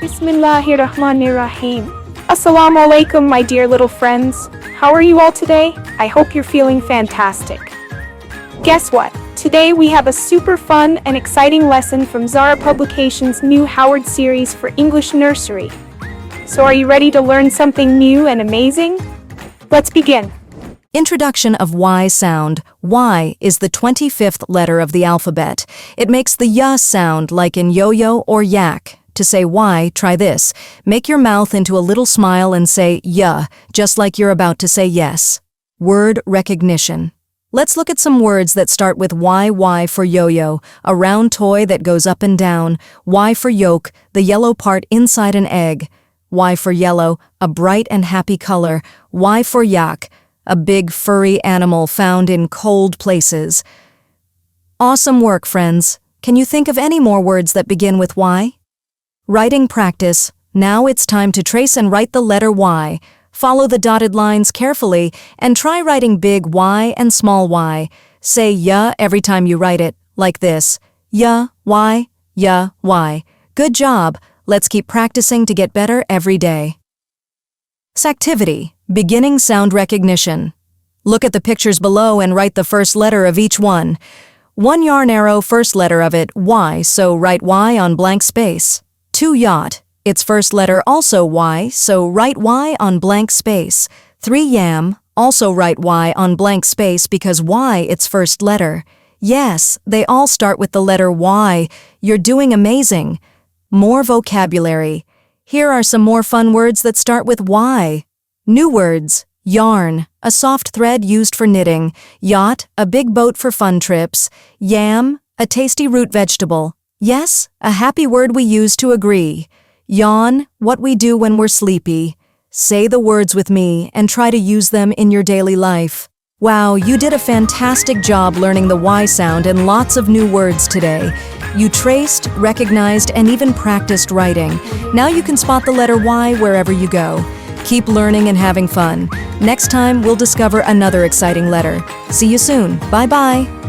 Bismillahirrahmanirrahim. Assalamu alaikum, my dear little friends. How are you all today? I hope you're feeling fantastic. Guess what? Today we have a super fun and exciting lesson from Zara Publications' new Howard series for English Nursery. So are you ready to learn something new and amazing? Let's begin. Introduction of Y sound. Y is the 25th letter of the alphabet. It makes the Y sound like in yo-yo or yak. To say Y, try this. Make your mouth into a little smile and say Y, just like you're about to say yes. Word recognition. Let's look at some words that start with Y. Y for yo-yo, a round toy that goes up and down. Y for yolk, the yellow part inside an egg. Y for yellow, a bright and happy color. Y for yak, a big furry animal found in cold places. Awesome work, friends. Can you think of any more words that begin with Y? Writing practice. Now it's time to trace and write the letter Y. Follow the dotted lines carefully and try writing big Y and small y. Say ya every time you write it, like this. Ya, Y, ya, Y. Good job. Let's keep practicing to get better every day. Activity. Beginning sound recognition. Look at the pictures below and write the first letter of each one. One yarn arrow, first letter of it, Y, so write Y on blank space. 2 yacht. Its first letter also Y, so write Y on blank space. 3 yam, also write Y on blank space because Y its first letter. Yes, they all start with the letter Y. You're doing amazing. More vocabulary. Here are some more fun words that start with Y. New words. Yarn, a soft thread used for knitting. Yacht, a big boat for fun trips. Yam, a tasty root vegetable. Yes, a happy word we use to agree. Yawn, what we do when we're sleepy. Say the words with me and try to use them in your daily life. Wow, you did a fantastic job learning the Y sound and lots of new words today. You traced, recognized, and even practiced writing. Now you can spot the letter Y wherever you go. Keep learning and having fun. Next time, we'll discover another exciting letter. See you soon. Bye-bye.